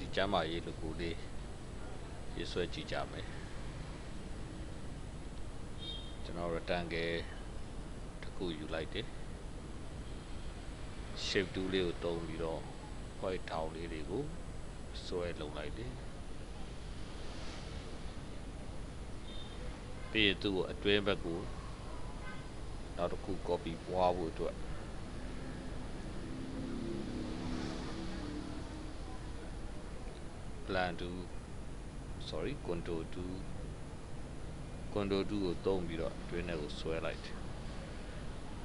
ဒီကျမ်းမာရေးလူကိုလေးရေးဆွဲကြည့်ကြမယ်ကျွန်တော် rectangle တစ်ခုယူလိုက်တယ် shape tool လေးကိုတုံးပြီးတော့ white ထောင်လေးတွေကိုဆွဲလုပ်လိုက်တယ်ပြီးရင်သူ့ကိုအတွင်းဘက်ကိုနောက်တစ်ခု copy ပွားဖို့အတွက်plan to sorry control 2ကိုတုံးပြီးတော့အတွင်းထဲကိုဆွဲလိုက်တယ်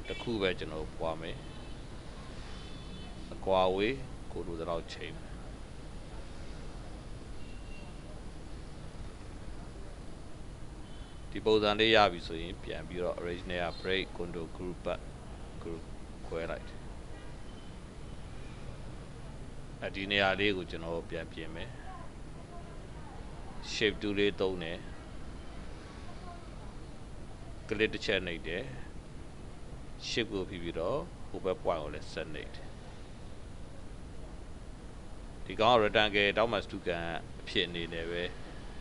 တစ်ခုပဲကျွန်တော်ပွားမယ်အကွာဝေးကိုလိုတော့ချိန်ဒီပုံစံလေးရပြီဆိုရင်ပြန်ပြီးတော့ arrange နဲ့ break control groupခွဲလိုက်ဒီနေရာလေးကိုကျွန်တော်ပြန်ပြင်မယ် shape tool လေးသုံးတယ် click တစ်ချက်နှိပ်တယ် shape ကိုပြီးတော့ဟိုဘက် point ကိုလည်းဆက်နှိပ်တယ်ဒီကောင် rectangle တောက်မှစတူကန်အဖြစ်အနေနဲ့ပဲ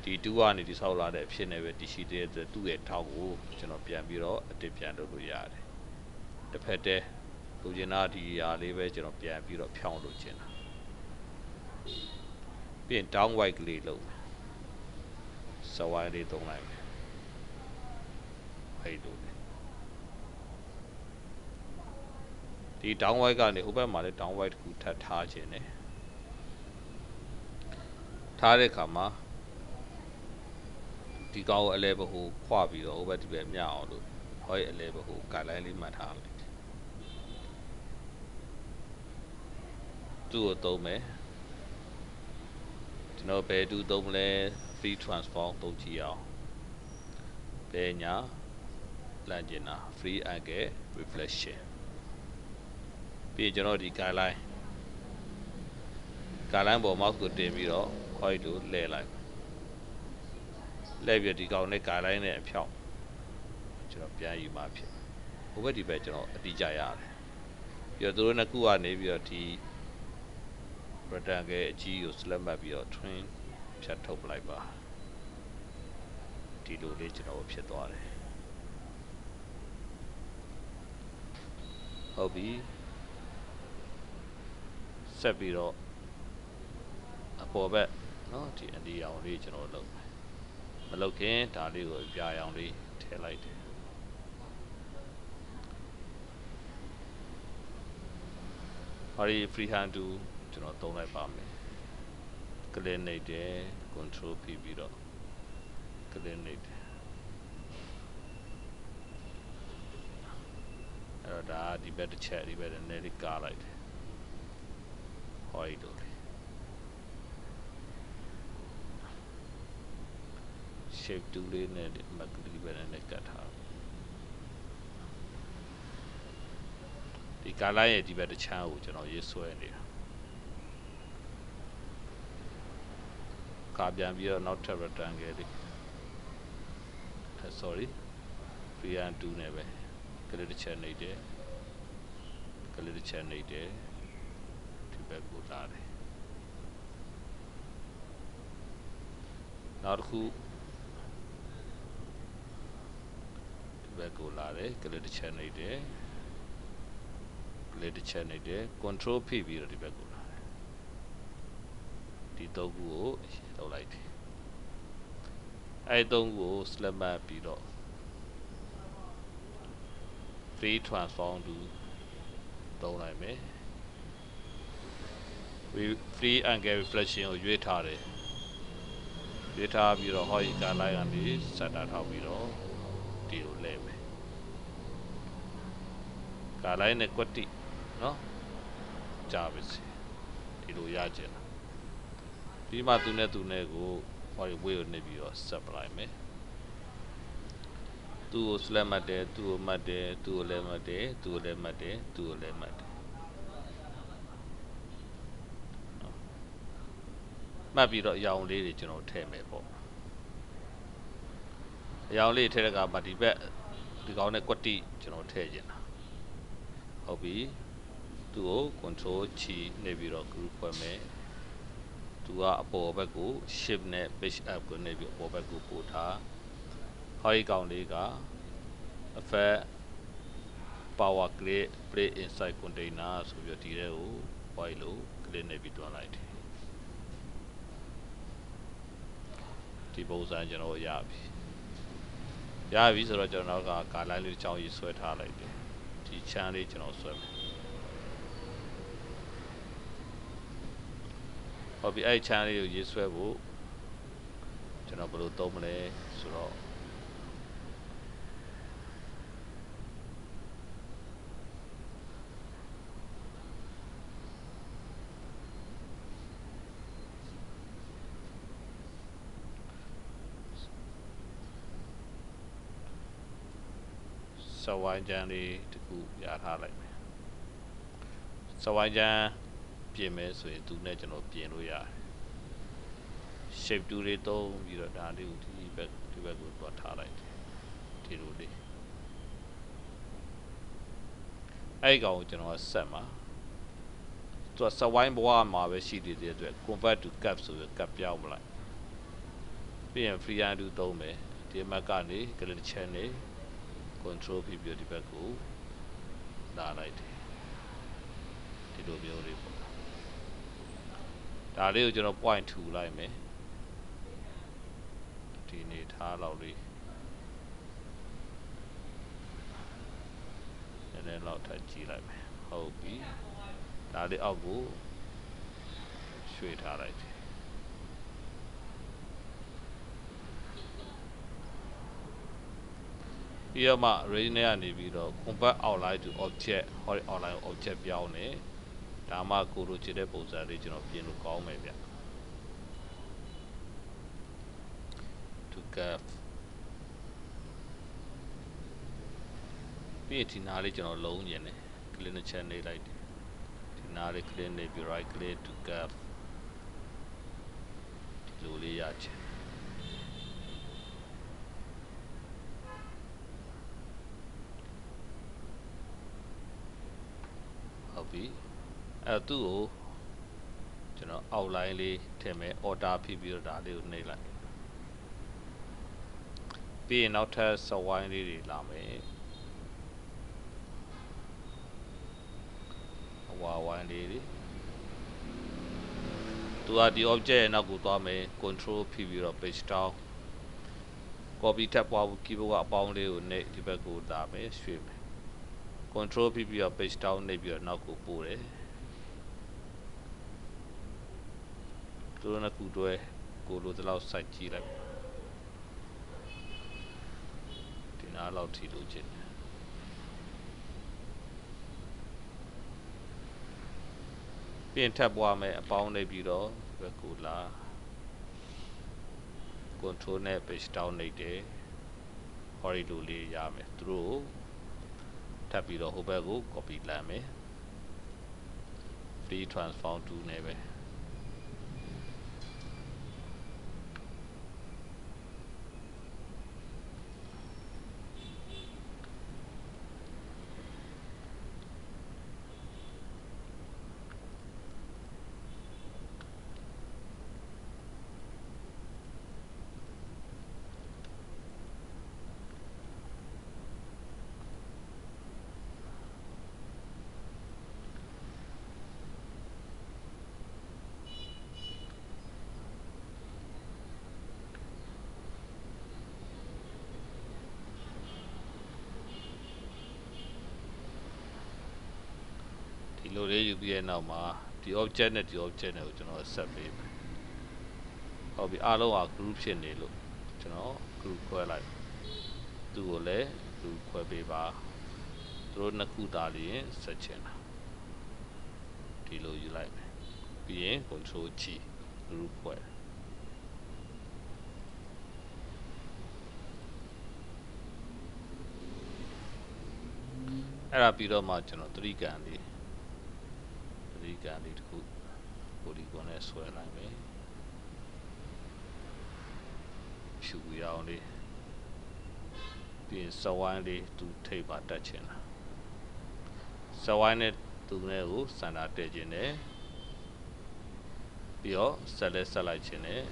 ဒီ2ကနေဒီဆောက်လာတဲ့အဖြစ်နဲ့ပဲတရှိတဲ့သူ့ရဲ့ထောက်ကိုကျွန်တော်ပြန်ပြီးတော့အတစ်ပြန်လုပ်လို့ရတယ်တစ်ဖက်တည်းလိုချင်တာဒီဟာလေးပဲကျွန်တော်ပြန်ပြီးတော့ဖြောင်းလို့ချင်တာပြီးရင် down white ကလေးလုပ်မယ်စဝိုင်းလေးသုံးလိုက်မယ်အဲ့လိုဒီ down white ကနေဟိုဘက်မှာလည်း down white တစ်ခုထပ်ထားခြင်းနဲ့ထားတဲ့အခါမှာဒီကောင်ကိုအလဲဘဟိုခွပြီးတော့ဟိုဘက်ဒီဘက်မျှအောင်လို့ဟောရဲ့အလဲဘဟို guideline လေးမှတ်ထားလိုက်သူ့ကိုသုံးမယ်ကျွန်တော်ဘယ်သူသုံးမလဲ free transform သုံးကြည့်အောင်ဘယ်ညာလမ်းကျင်တာ free angle reflection ပြီးကျွန်တော်ဒီ guideline ပေါ် mouse ကိုတင်ပြီးတော့ဟောလို့လဲလိုက်လဲပြီးဒီကောင်နဲ့ guideline နဲ့အဖြောင်းကျွန်တော်ပြန်ယူမှဖြစ်ဟိုဘက်ဒီဘက်ကျွန်တော်အတိအကျရတယ်ပြီးတော့သူတို့နှစ်ခုကနေပြီးတော့ဒီ rectangle အကြီးကို select မှတ်ပြီးတော့ twin ဖြတ်ထုတ်ပလိုက်ပါဒီလိုလေးကျွန်တော်ဖြစ်သွားတယ်ဟုတ်ပြီဆက်ပြီးတော့အပေါ်ဘက်เนาะဒီအဒီအောင်လေးကျွန်တော်လုပ်မလုပ်ခင်ဒါလေးကိုပြအောင်လေးထည့်လိုက်တယ်ဟောဒီ freehand tool ကျွန်တော်သုံးလိုက်ပါမယ် click နှိပ်တယ် control ဖိပြီးတော့ click နှိပ်တယ်အဲ့တော့ဒါဒီဘက်တစ်ချက်ဒီဘက်နည်းနည်းလေးကားလိုက်တယ်ဟောဒီလိုလေး shape tool လေးနဲ့မကဒီဘက်နဲ့ကတ်ထားဒီကားလိုက်ရဲ့ဒီဘက်တစ်ချမ်းကိုကျွန်တော်ရေးဆွဲနေတာကာပြန်ပြီးတော့နောက်ထပ် rectangle လေး sorry freehand tool နဲ့ပဲ click တစ်ချက်နှိပ်တယ် click တစ်ချက်နှိပ်တယ်ဒီဘက်ကိုလာတယ်နောက်တစ်ခုဒီဘက်ကိုလာတယ် click တစ်ချက်နှိပ်တယ် click တစ်ချက်နှိပ်တယ် control ဖိပြီးတော့ဒီဘက်ကိုလာတယ်ဒီသုံးခုကိုလောက်လိုက်တယ်အဲ့သုံးခုကို select မှတ်ပြီးတော့ free transform တူသုံးလိုက်မယ် free angle reflection ကိုရွေးထားတယ်ရွေးထားပြီးတော့ဟောဒီ guideline ကနေစက်တာထောက်ပြီးတော့ဒီကိုလဲမယ် guideline နဲ့ကွက်တိเนาะကြာပါစေဒီလိုရကြတယ်ပြီးမှသူနဲ့ကိုဟောဒီ way ကိုနှိပ်ပြီးတော့ဆက်ပလိုက်မယ်သူ့ကို select မှတ်တယ်သူ့ကိုမှတ်တယ်သူ့ကိုလည်းမှတ်တယ်သူ့ကိုလည်းမှတ်တယ်သူ့ကိုလည်းမှတ်တယ်မှတ်ပြီးတော့အရောင်လေးတွေကျွန်တော်ထည့်မယ်ပေါ့အရောင်လေးထည့်တဲ့အခါမှာဒီဘက်ဒီကောင်နဲ့ကွက်တိကျွန်တော်ထည့်ခြင်းတာဟုတ်ပြီသူ့ကို control ချီနှိပ်ပြီးတော့ group ဖွဲ့မယ် သူကအပေါ်ဘက်ကို shift နဲ့ page up ကိုနေပြီးအပေါ်ဘက်ကိုပို့ထားဟောဒီကောင်လေးက effect power create play inside container ဆိုပြီးဒီထဲကို white လို့ click နေပြီးတွန်းလိုက်တယ်ဒီပုံစံကျွန်တော်ရပြီဆိုတော့ကျွန်တော်က guideline လေးတစ်ချောင်းရေးဆွဲထားလိုက်တယ်ဒီ channel လေးကျွန်တော်ဆွဲမယ်ဟုတ်ပြီအဲ့ channel လေးကိုရေးဆွဲဖို့ကျွန်တော်ဘယ်လိုသုံးမလဲဆိုတော့စဝိုင်းချမ်းလေးတစ်ခုရထားလိုက်မယ်စဝိုင်းချမ်းပြင်မယ်ဆိုရင်သူနဲ့ကျွန်တော်ပြင်လို့ရတယ် shape 2လေးသုံးပြီးတော့ဒါလေးကိုဒီဘက်ကိုသွားထားလိုက်တယ်ဒီလိုလေးအဲ့ကောင်ကိုကျွန်တော်ဆက်မှာသူကစဝိုင်းဘဝမှာပဲရှိနေတဲ့အတွက် convert to cap ဆိုပြီး cap ပြောင်းမလိုက်ပြီးရင် free undo သုံးမယ်ဒီမက်ကနေ click channel control ဖြစ်ပြီးဒီဘက်ကိုလာလိုက်တယ်ဒီလိုမျိုးလေးပေါ့ဒါလေးကိုကျွန်တော် point ထူလိုက်မယ်ဒီနေထားလောက်လေးနည်းနည်းလောက်ထပ်ကြည့်လိုက်မယ်ဟုတ်ပြီဒါလေးအောက်ကိုရွှေ့ထားလိုက်တယ်ပြီးတော့မှ range နဲ့ကနေပြီးတော့ convert outline to object ဟောဒီ outline object ပြောင်းနေဒါမှကိုလိုချင်တဲ့ပုံစံလေးကျွန်တော်ပြင်လို့ကောင်းမယ်ဗျ to cap ပြီးရင်ဒီနားလေးကျွန်တော်လုံးညင်တယ် click နဲ့ channel နေလိုက်တယ်ဒီနားလေး click နေပြီး right click to cap ဒီလိုလေးရချင်ဟုတ်ပြီအဲ့သူ့ကိုကျွန်တော် outline လေးထည့်မယ် order ဖြစ်ပြီးတော့ဒါလေးကိုနှိပ်လိုက်ပြီးရင်နောက်ထပ် swine လေးတွေလာမယ်ဝါဝိုင်းလေးတွေသူကဒီ object ရဲ့နောက်ကိုသွားမယ် control ဖြစ်ပြီးတော့ page down copy tab ပွားဖို့ keyboard ကအပေါင်းလေးကိုနှိပ်ဒီဘက်ကိုလာမယ်ရွှေ့မယ် control ဖြစ်ပြီးတော့ page down နှိပ်ပြီးတော့နောက်ကိုပို့တယ်သူတို့နှစ်ခုတွဲကိုလိုတလောက် site ကြည့်လိုက်ဒီနားလောက်ထိလို့ချင်တယ်ပြင်ထပ်ပွားမယ်အပေါင်းနှိပ်ပြီးတော့ဘက်ကိုလာ control နဲ့ page down နှိပ်တယ်ဟောဒီလိုလေးရမယ်သူတို့ထပ်ပြီးတော့ဟိုဘက်ကို copy လမ်းမယ် free transform tool နဲ့ပဲဒီလိုလေးယူပြီးရဲ့နောက်မှာဒီ object နဲ့ဒီ object နဲ့ကိုကျွန်တော်ဆက်ပေးမယ်ဟုတ်ပြီအားလုံးက group ဖြစ်နေလို့ကျွန်တော် group ခွဲလိုက်သူ့ကိုလည်း group ခွဲပေးပါသူတို့နှစ်ခုသားလေးရင်ဆက်ချင်တာဒီလိုယူလိုက်မယ်ပြီးရင် control G group ခွဲအဲ့ဒါပြီးတော့မှကျွန်တော်သတိကန်လေးတစ်ခု polygon နဲ့ဆွဲလိုက်မယ်ဖြူရအောင်လေးပြီးရင်စဝိုင်းလေးသူထိပ်ပါတက်ချင်တာစဝိုင်းနဲ့သူနဲ့ကိုစန္ဒာတည့်ခြင်းနဲ့ ပြီးတော့ဆက်လဲဆက်လိုက်ခြင်းနဲ့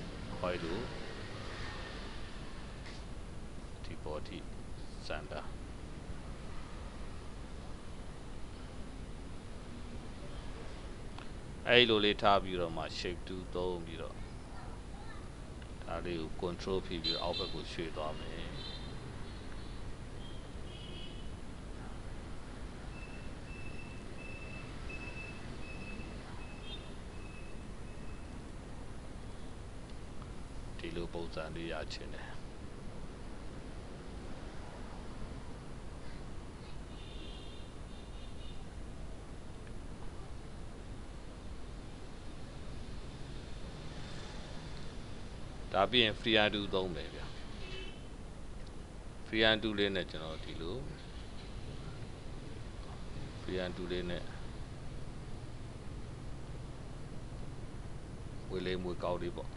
white လို့ဒီပေါ်ထိစန်တာအဲ့လိုလေးထားပြီးတော့မှ shape 2သုံးပြီးတော့ဒါလေးကို control ဖိပြီးအောက်ဘက်ကိုရွှေ့သွားမယ်ဒီလိုပုံစံလေးရခြင်းတယ်ဒါပြီးရင် free undo သုံးမယ်ဗျာ free undo လေးနဲ့ကျွန်တော်ဒီလို free undo လေးနဲ့ဝေလေးမွေကောက်လေးပေါ့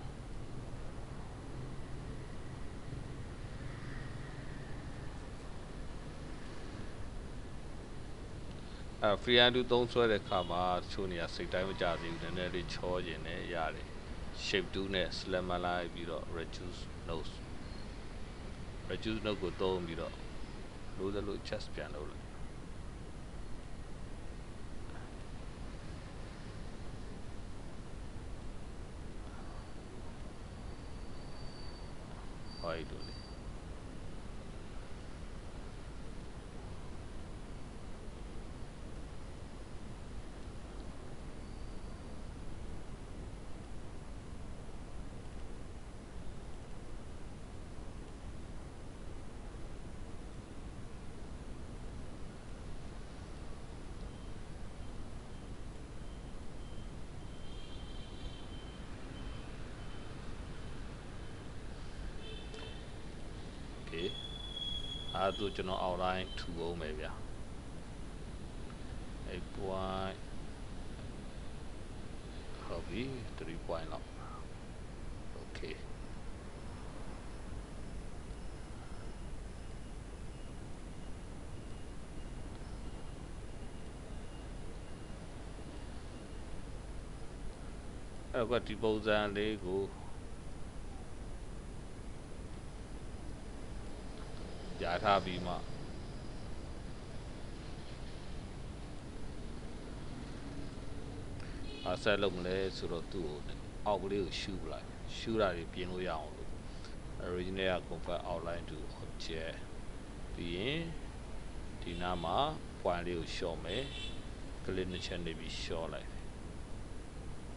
free undo သုံးဆွဲတဲ့အခါမှာတချို့နေရာစိတ်တိုင်းမကြသေးဘူးနည်းနည်းလေးချောခြင်းနဲ့ရတယ် shape 2နဲ့ slammer လိုက်ပြီးတော့ reduce node ကိုသုံးပြီးတော့လိုသလို adjust ပြန်လုပ်လိုက်white လို့လေအဲ့ဒါကျွန်တော် outline ထူအောင်မယ်ဗျာ8 point ဟုတ်ပြီ3 point လောက် okay အဲ့တော့ဒီပုံစံလေးကိုကြာထားပြီးမှဆက်လုပ်မလဲဆိုတော့သူ့ကိုအောက်ကလေးကိုရှူလိုက်ရှူတာတွေပြင်လို့ရအောင်လို့ original convert outline to object ပြီးရင်ဒီနားမှာ point လေးကိုရှော့မယ် click နှစ်ချက်နေပြီးရှော့လိုက်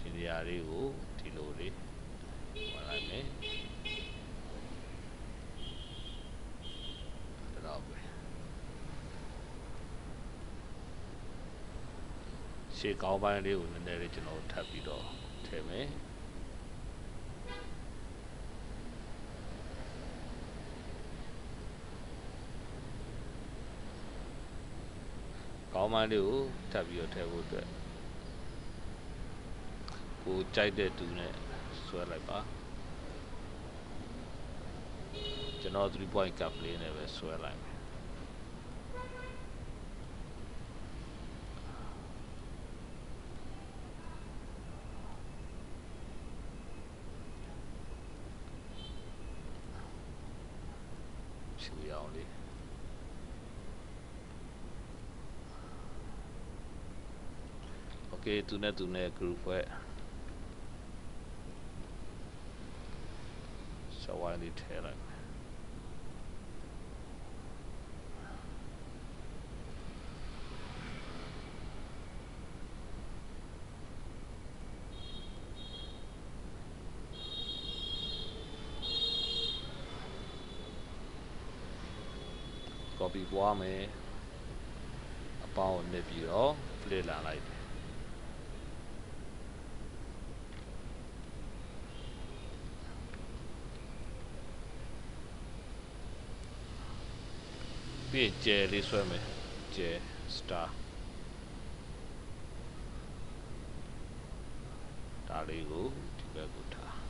ဒီနေရာလေးကိုဒီလိုလေးဝင်လိုက်မယ်ရှေ့ကောင်းပိုင်းလေးကိုနည်းနည်းလေးကျွန်တော်ထပ်ပြီးတော့ထည့်မယ်ကောင်းပိုင်းလေးကိုထပ်ပြီးတော့ထည့်ဖို့အတွက်ကိုကြိုက်တဲ့တူနဲ့ဆွဲလိုက်ပါကျွန်တော်3 point cap လေးနဲ့ပဲဆွဲလိုက်ရှူရအောင်လေးโอเคသူနဲ့ group ဖွဲ့ရှော့ဝိုင်းလေးထည့်လိုက်copy ပွားမယ်အပေါင်းကိုနစ်ပြီးတော့ flip လာလိုက်ပြီးကျဲလေးဆွဲမယ်ကျဲ star ဒါလေးကိုဒီဘက်ကိုထား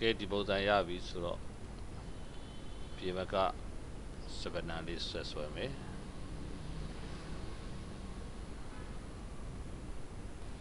okay ဒီပုံစံရပြီဆိုတော့ ပြေမကစပနာလေးဆွဲမယ်